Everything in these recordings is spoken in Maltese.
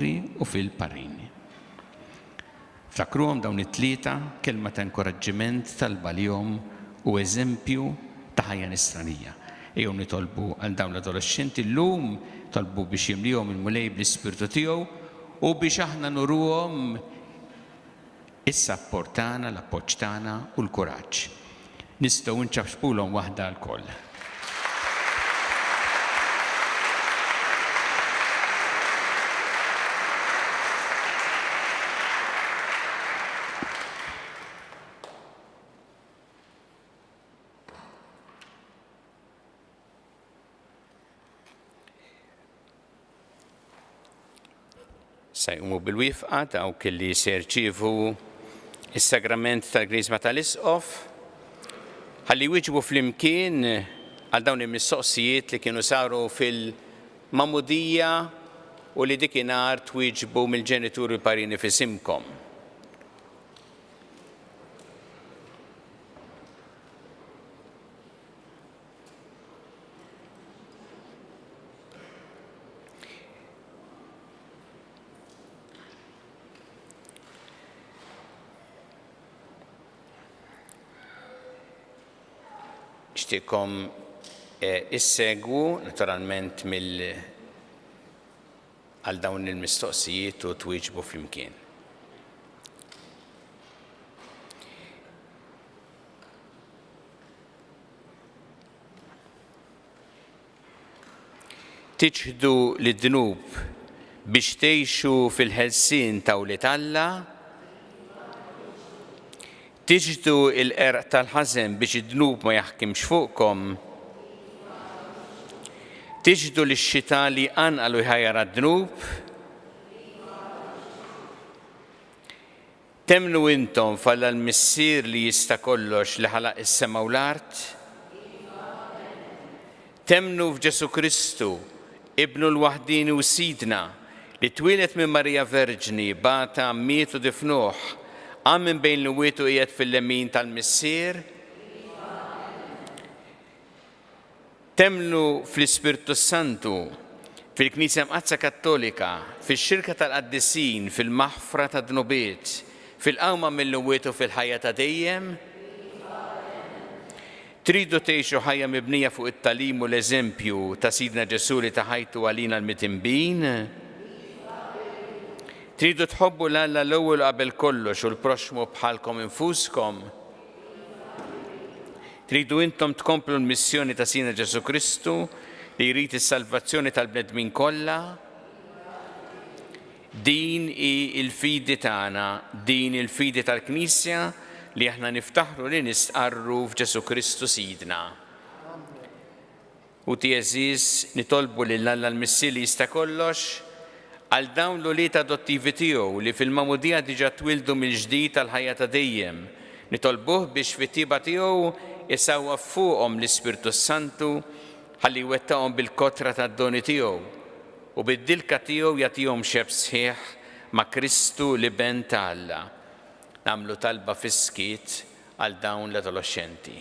u fil-Parini. Ftakruhom dawn it-tlieta kelma ta' inkoraġġiment tal-baljom u eżempju ta' ħajja nisranija. Ejjew nitolbu għal dawn l-adolescenti llum tolbu biex jimlihom il-mulej bl-Ispirtu tiegħu u biex aħna nuruhom is-sapport tagħna, l-appoġġ tagħna u l-kuraġġ. Nistgħu nċabxpulhom waħda l-koll. Sajmu bil-wifqa dawk li se jirċievu is-sagrament tal-Knisma tal-Isqof ħalli jwieġbu flimkien għal dawn il-mistoqsijiet li kienu saru fil-mamudija u li dikinhar twieġbu mill-ġenituri Parini f'isimkom. Nixtieqkom issegwu naturalment għal dawn il-mistoqsijiet u twieġbu flimkien. Tiġħdu lid-dnub biex tgħixu fil-ħelsien ta' Wlied Alla, tiġħdu l-qerq tal-ħażen biex id-dnub ma jaħkimx fuqkom, tiġħdu lix-xita li anqalu jħajjar għad-dnub, temnu intom f'Alla l-Missier li jista' kollox li ħalaq is-sema u l-art, temnu f'Ġesu Kristu, Ibnu l-Waħdini u Sidna li twieled minn Marija Verġni, bata, miet u difnuh, għam minn bejn l-wiet u qiegħed fil-lemin tal-Missier, temnu fl-Ispirtu Santu, fil-Knisja Mqazza Kattolika, fix-xirka tal-Qaddisin, fil-maħfra ta' dnubiet, fil-qawma mill-wiet u fil-ħajja ta' dejjem, tridu tgħixu ħajja mibnija fuq it-tagħlim u l-eżempju ta' Sidna Ġesu li taħajtu għalina l-mitimbin, tridu tħobbu l-Alla l-ewwel qabel kollox u l-proxmu bħalkom infuskom. Tridu intom tkomplu l-missjoni ta' Sidna Ġesu Kristu li jrid is-salvazzjoni tal-bnedmin kollha. Din hi l-fidi tagħna, din il-fidi tal-Knisja li aħna niftaħru li nistqarru f'Ġesu Kristu Sidna. U tieżiż nitolbu lill-Alla l-Missier li jista' kollox għal dawn l-uliet adottivi tiegħu li fil-mamudija diġà twildu mill-ġdid tal-ħajja ta' dejjem. Nitolbuh biex fit-tiba tiegħu isawwaf fuqhom l-Ispirtu Santu ħalli jwettaqhom bil-kotra tad-doni tiegħu u bid-dilka tiegħu jagħtihom xebb sħiħ ma' Kristu li ben ta' Alla. Nagħmlu talba fis-skiet għal dawn l-adolescenti.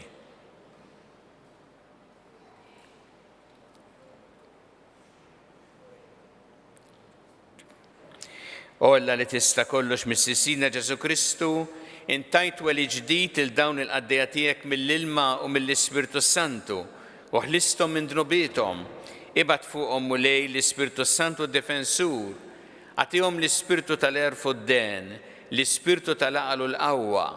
Olla li tista' kollox mis-Sidna Ġesu Kristu, intajt weli ġdid il dawn il-qaddejja tiegħek mill-ilma u mill-Ispirtu Santu u ħlisthom minn dnubietom, ibgħat fuqhom mulej l-Ispirtu Santu d-Difensur, għatihom l-Ispirtu tal-erf u d-den, l-Ispirtu tal-aqal u l-qawwa,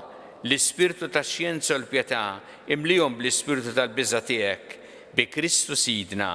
l-Ispirtu tax-xjenza u l-pjetà, imlihom bl-Ispirtu tal-biża' tiegħek bi Kristu Sidna.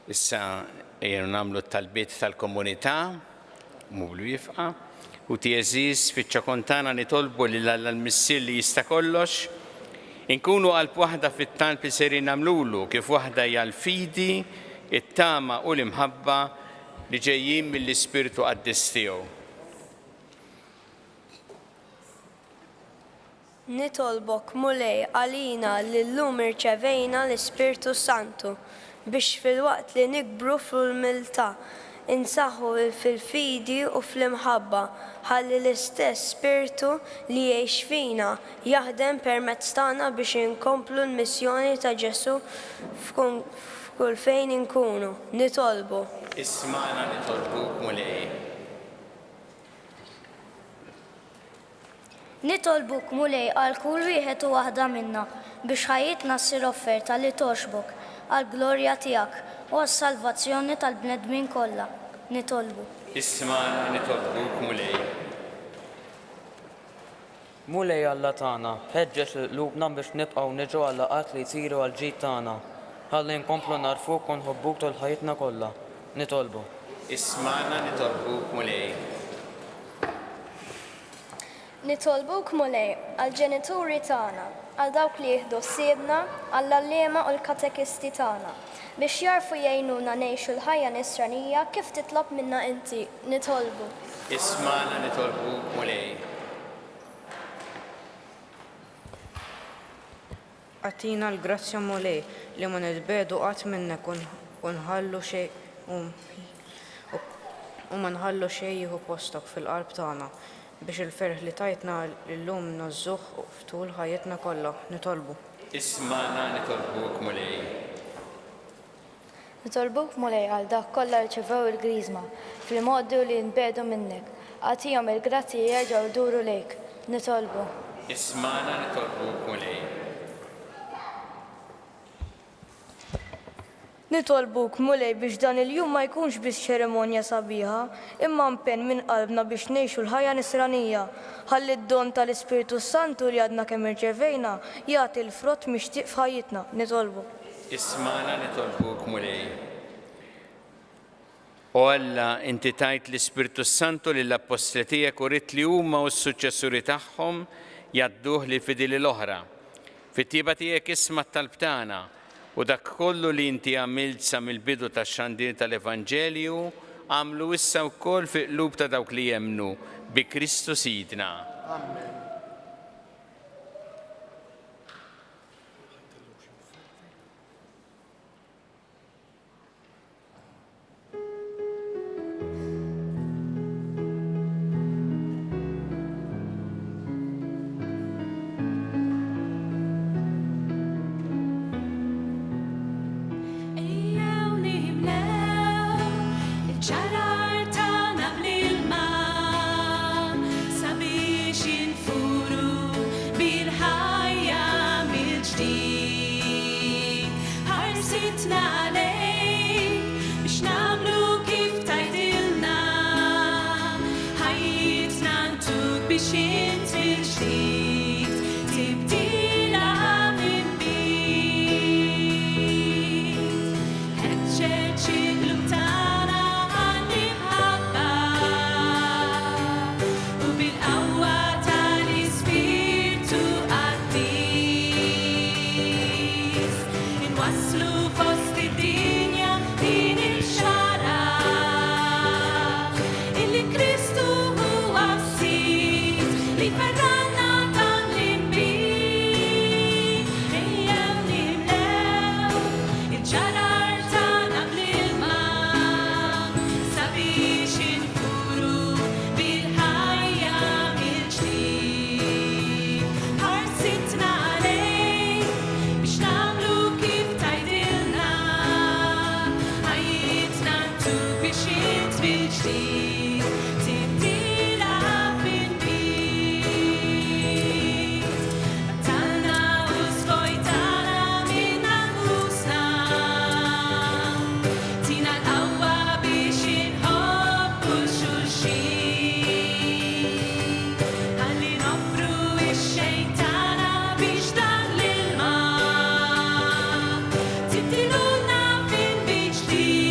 Issa jenu namlu tal-bit tal-komunità, mublu jifqa, u tieżis fiċ-ċakontana nitolbu li l-missil li jista' kollox, inkunu qalb waħda fit-talb li seri namlulu kif waħda hija l-fidi, it-tama u l-imħabba li ġejjin mill-Ispirtu Qaddis tiegħu. Nitolbok mulej għalina li llum irċevejna l-Ispirtu Santu biex fil-waqt li nikbru fil-umiltà insaħħu fil-fidi u fl-imħabba ħalli l-istess Spiritu li jgħix fina jaħdem permezz tagħna biex inkomplu l-missjoni ta' Ġesu f'kull fejn inkunu. Nitolbu. Isma'na nitolbuk mulej. Nitolbuk mulej għal kull wieħed u waħda minna biex ħajjitna ssir offerta li toxbok għal glorja tiegħek u għas-salvazzjoni tal-bnedmin kollha. Nitolbu. Isma'na nitolbuk mulej. Mulej Alla tagħna, ħeġġeġ qlubna biex nibqgħu niġu għal laqat li jsiru għal ġid tagħna. Ħalli nkomplu narfuk u nħobbuk tul ħajjitna kollha. Nitolbu. Isma'na nitolbuk mulej. Nitolbuk mulej għal ġenituri tagħna, għal dawk li jieħdu ssiebna, għall allima u l-katekisti tagħna biex jarfu jgħinuna ngħixu l-ħajja nisranija kif titlob minna inti. Nitolbu. Isma'na nitolbuk mulej. Għatina l-grazzja mulej li ma nitbedu qatt minnek u nħallu xejn u ma nħallu xejn jieħu postok fil-qalb tagħna biex il-ferħ li tajtna llum nażżuh ftul ħajjitna kollha. Nitolbu. Isma'na nitolbuk mulej. Nitolbuk mulej għal dak kollha rċevew il-griżma fil-modi li nbedu minnek. Għatihom il-grazzi jerġgħu jduru lejk. Nitolbu. Isma'na nitolbuk mulej. Nitolbuk mulej biex dan il-jum ma jkunx biss ċerimonja sabiħa, imma mpenn minn qalbna biex ngħixu l-ħajja nisranija. Ħalli d-don tal-Ispiritu Santu li għadna kemm irċevejna jagħti l-frott mixtieq f'ħajjitna. Nitolbu. Isma'na nitolbuk mulej. O Alla, inti tajt l-Ispiritu Santu lill-Apostoli tiegħek u rid li huma u s-suċċessuri tagħhom jgħadduh lil fidili l-oħra. Fit-tieba tiegħek isma' t-talb tagħna u dak kollu li inti għamilt sa mill-bidu tax-xandir tal-Evanġelju għamlu issa wkoll fi qlub ta' dawk li jemmnu bi Kristu Sidna. Amen. Tittiluna fin biġdid.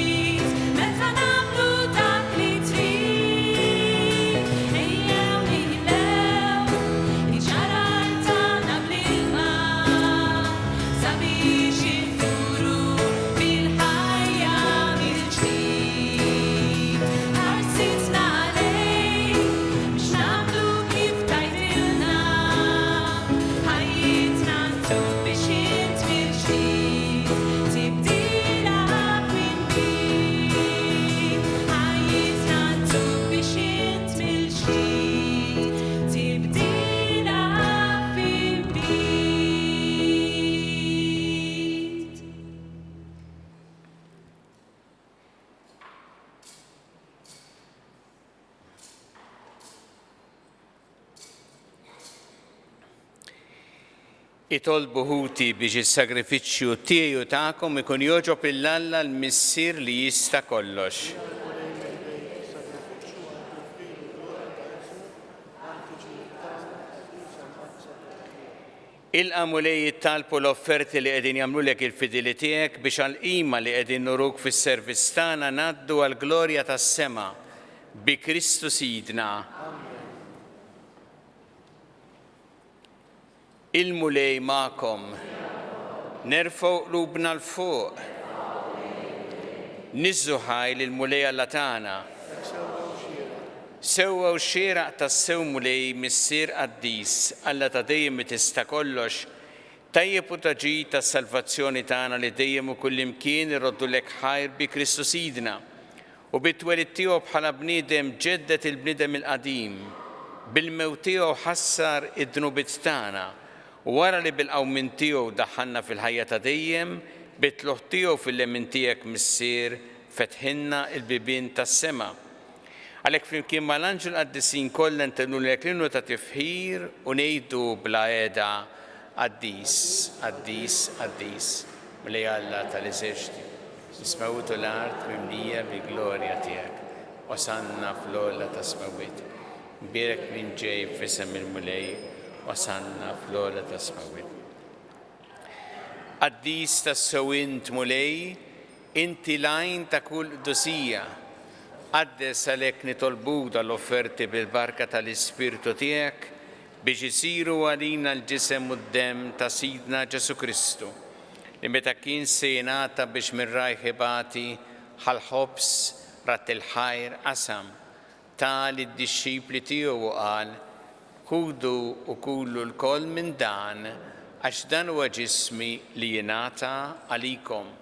itolbu ħuti biex is-sagrifiċċju tiegħi u tagħkom ikun jogħġob lill-Alla l-Missier li jista' kollox. Il-qamulej jittalbu l-offerti li qegħdin jagħmlulek il-fidili tiegħek biex għall-qima li qegħdin nuruk fis-servizz tagħna ngħaddu għall-glorja tas-sema bi Kristu Sidna. Il-mulej magħkom. Nerfgħu qlubna l fuq. Niżżu ħajl il-mulej Alla tagħna. Sewwa u xieraq tas-sew mulej missier qaddis Alla ta' dejjem tista' kollox, tajjeb u taġid tas-salvazzjoni tagħna li dejjem u kullimkien irroddulek ħajr bi Kristu Sidna. U bit-twelid tiegħu bħala bniedem ġeddet il-bniedem il-qadim, bil-mewt tiegħu ħassar id-dnubiet tagħna, u wara li bil-qawmien tiegħu daħħalna fil-ħajja ta' dejjem, bit-tluħ tiegħu fil-lemin tiegħek missier fetħilna l-bibien tas-sema. Għalhekk flimkien mal-anġel qaddisin kollha ntennulek l-innu ta' tifħir u ngħidu bla qiegħda qaddis, qaddis, qaddis, mulej Alla tal-eżerċiti. Ismawtu l-art mimlija bil-glorja tiegħek, osanna fl-ogħla ta' smawit. Mbierek min ġej f'isem il-mulej, osanna fl-ogħla ta' smawit. Qaddis tas-sewwint mulej, inti lajn ta' kull qdusija. Għaddes għalhekk nitolbuk dal-offerti bil-barka tal-Ispirtu tiegħek biex isiru għalina l-ġisem u d-dem ta' Sidna Ġesu Kristu, li meta kien se jingħata biex mir-rajħ ibati ħal-ħobs rat il-ħajr qasam tal id-dixxipli tiegħu qal ħudu u kullu l-koll minn dan għax dan huwa ġismi li jingħata għalikom.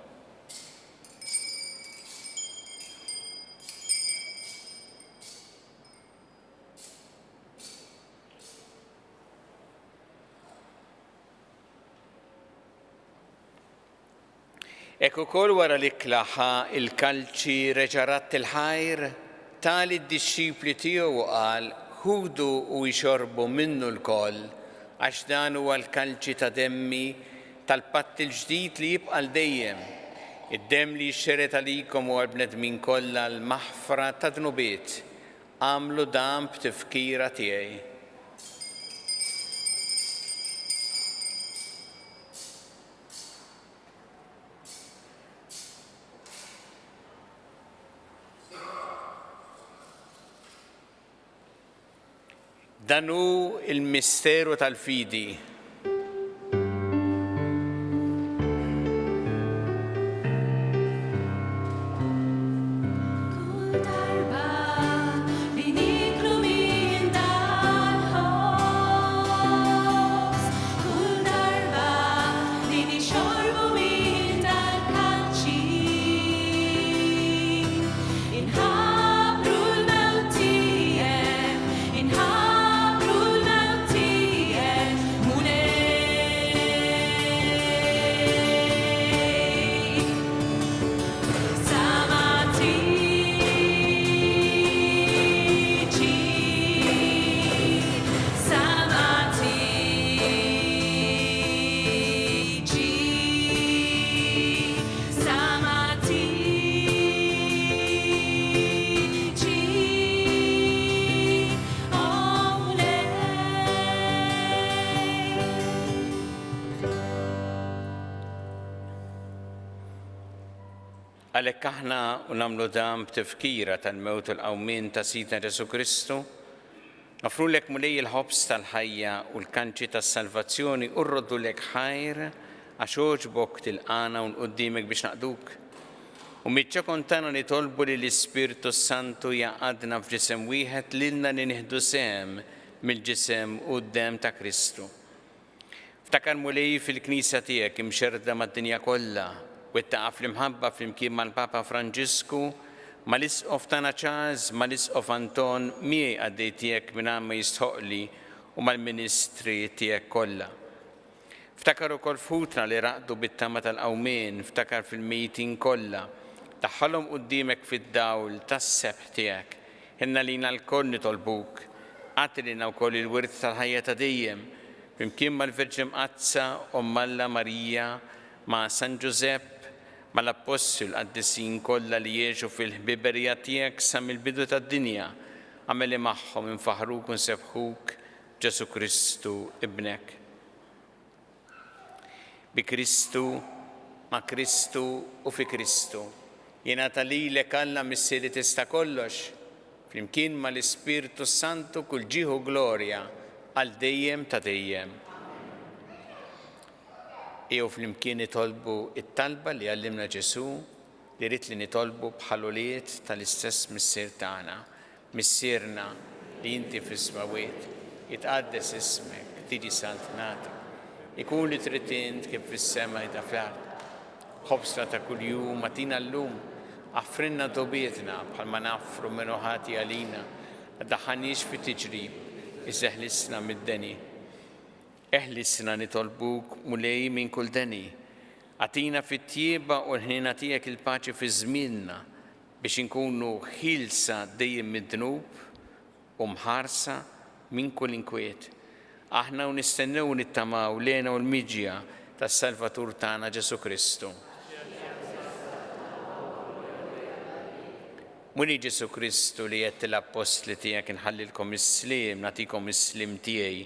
Ek ukoll wara li klaħa il-kalċi reġarat il-ħajr tali d-dixxipli tiegħu qal ħudu u jxorbu minnu l-koll għax dan huwa l-kalċi ta' demmi tal-patt il-ġdid li jibqa' dejjem. Id-demm li jxxeret għalikom u għall-bnedmin kollha l-maħfra ta' dnubiet. Għamlu dan b'tifkira tiegħi. Dan hu il-misteru tal-fidi. Għalhekk aħna u nagħmlu dan b'tifkira tal-mewt u l-qawmien ta' Sidna Ġesu Kristu, nofrulek mulej il-ħobs tal-ħajja u l-kanċi tas-salvazzjoni u rroddulek ħajr għax oġbok tilqana u nquddimek biex naqduk. U miċċa tagħna nitolbu li l-Ispirtu Santu jaqadna f'ġisem wieħed lilna li nieħdu sehem mill-ġisem u d-dem ta' Kristu. Ftakar mulej fil-Knisja tiegħek imxerda mad-dinja kollha u ittaqa' fl-imħabba flimkien mal-Papa Franġisku, mal-Isqof tagħna Charles, mal-Isqof Anton, miegħi għaddej tiegħek minn ma jistħoqli u mal-Ministri tiegħek kollha. Ftakar ukoll futna li raqdu bit-tama tal-qawmien, ftakar fil-mejtin kollha, daħħalhom quddiemek fid-dawl tas-sebħ tiegħek. Inna lina l-koll nitolbuk, għatilina wkoll il-wirt tal-ħajja ta' dejjem, flimkien mal-Verġin Qazza Alla Marija ma' San Giuseppe mal-Apostol qaddisin kollha li jgħixu fil-ħbiberija tiegħek sa mill-bidu tad-dinja għameli magħhom infaħruk u nsebħuk Ġesu Kristu ibnek. Bi Kristu, ma' Kristu u fi Kristu. Jingħata lilek Alla missieri tista' kollox, flimkien mal-Ispirtu Santu kull ġieħu glorja għal dejjem ta' dejjem. Jew flimkien nitolbu it-talba li għallimna Ġesu li rrid li nitolbu bħal-uliet tal-istess missier tagħna. Missierna li inti fis-smawiet, jitqaddes ismek, tiġi saltnatek. Ikun li trid int kif fis-sema ida fl-ard. Ħobsna ta' kuljum atina llum, affrinna dobietna bħalma naffru minnu ħati għalina, daħħanix fi tiġrib, iżeħlisna mid-deni. Eħlisna nitolbuk mulej minn kull deni. Atina fit-tjieba u l-ħnina tiegħek il-paċi fi żmienna biex inkunu ħilsa dejjem mid-dnub u mħarsa minn kull inkwiet. Aħna u nistennew nittamaw lena u l-miġja tas-Salvatur tagħna Ġesu Kristu. Muni Ġesu Kristu li qed l-apostli tiegħek inħallilkom is-sliem, nagħtikom is-sliem tiegħi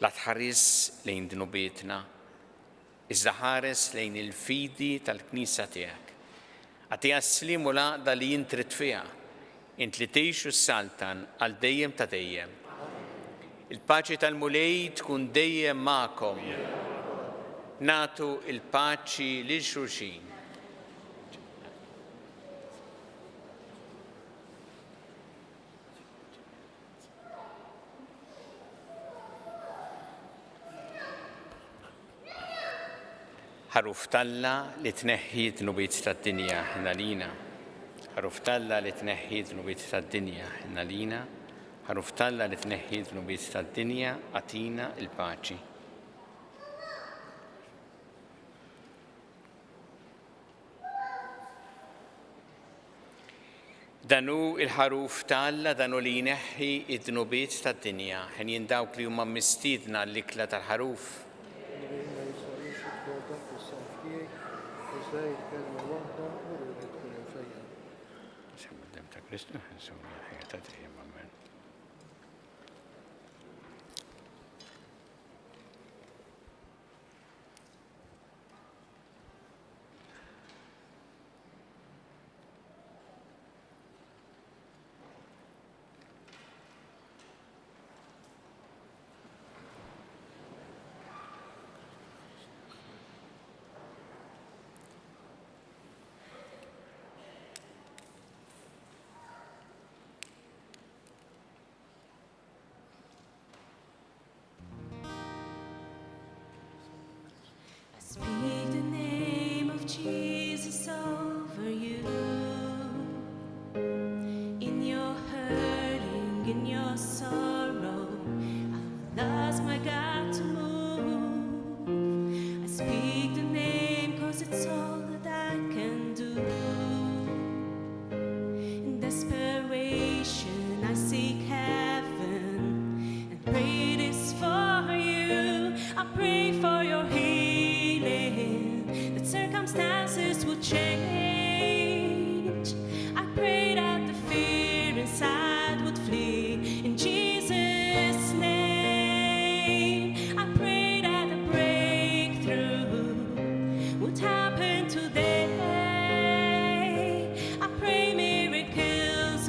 la tħares lejn dnubietna, iżda ħares lejn il-fidi tal-Knisja tiegħek. Għatija s-slim u laqda li jintrit fiha, int li tgħixu s-saltan għal dejjem ta' dejjem. Il-paċi tal-mulej tkun dejjem magħkom. Natu il-paċi lil xulxin. ħaruf talla li tneħħi dnubiet tad-dinja ħna lina. Ħaruf talla li tneħħi dnubiet tad-dinja ħna lina. Ħaruf talla li tneħħi dnubiet tad-dinja atina il-paċi. Danu il-ħaruf talla danu li jneħħi id-dnubiet tad-dinja. Ħen jindawk li huma mistiedna l-ikla tal-ħaruf. Kristu, insomma, ħajta dejjem amen. Speak the name of Jesus over you. In your hurting, in your sorrow, I've asked my God to move. I speak the name 'cause it's all that I can do. In desperation, I seek heaven and pray this for you. I pray for your healing, that circumstances will change. I pray that the fear inside would flee in Jesus' name. I pray that a breakthrough would happen today. I pray miracles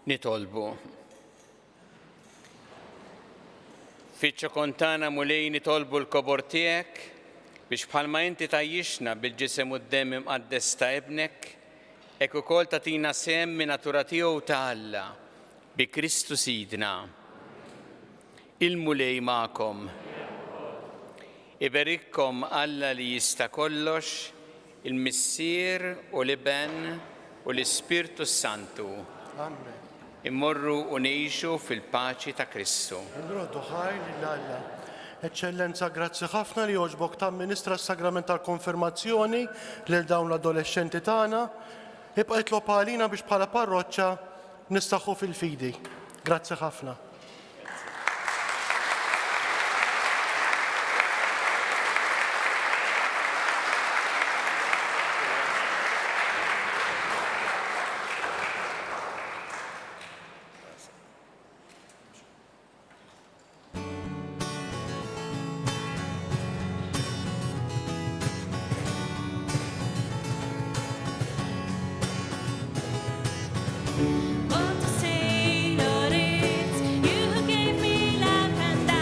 Nitolbu. Fiċ-ċokontana mulej nitolbu l-kobor tiegħek biex bħalma inti tajjixna bil-ġisem u d-dem imqaddes ta' ibnek, hekk ukoll tagħtina sehem min natura tiegħu ta' Alla bi Kristu Sidna. Il-mulej magħkom. Iberikkom Alla li jista' kollox, il-Missier u l-Iben u l-Ispirtu Santu. Amen. Immorru u ngħixu fil-paċi ta' Kristu. Nroddu ħajl l-Alla. Eccellenza, grazzi ħafna li joġbok tamministra s-sagrament tal-konfirmazzjoni lil dawn l-adolescenti tagħna. Ibqa' jitlob għalina biex bħala parroċċa nistaħħu fil-fidi. Grazzi ħafna. What to say, Lord, it's you who gave me life, and I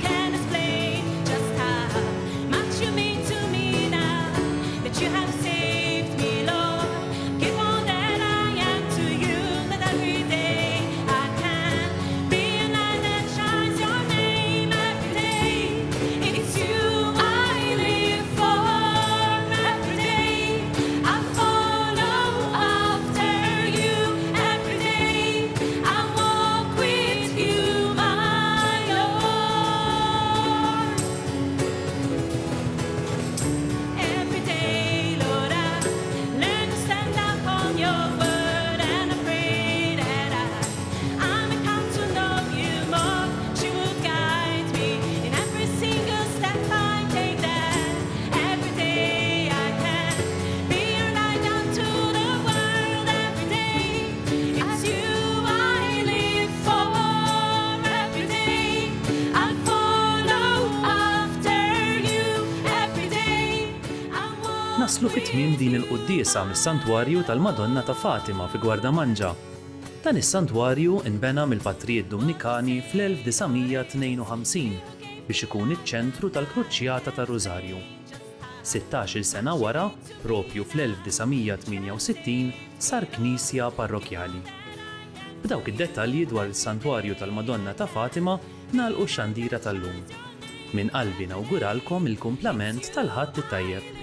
can't explain just how much you mean to me now that you have saved me, Lord. Give all that I am to you, that every day I can be a light that shines your name every day. It's you I live for every day. I follow after you every day. I walk with you, my Lord. Every day, Lord, I learn to stand up on your word, and I pray that I may come to know you more. She will guide me in every single step I take, that every day I can be a light unto the world every day. It's you I live for every day. I'll follow after you every day. I walk Naslu fit-tmiem din il-quddiesa mis-Santwarju tal-Madonna ta' Fatima fi Gwardamanġa. Dan is-santwarju inbena mill-Patrijiet Dominikani fl-1952 biex ikun iċ-ċentru tal-Kruċjata tar-Rużarju. 16-il sena wara, propju fl-1968, sar knisja parrokjali. B'dawk id-dettalji dwar is-Santwarju tal-Madonna ta' Fatima nagħlqu x-xandira tal-lum. Min qalbi nawguralkom il-kumplament tal-ħadd it-tajjeb.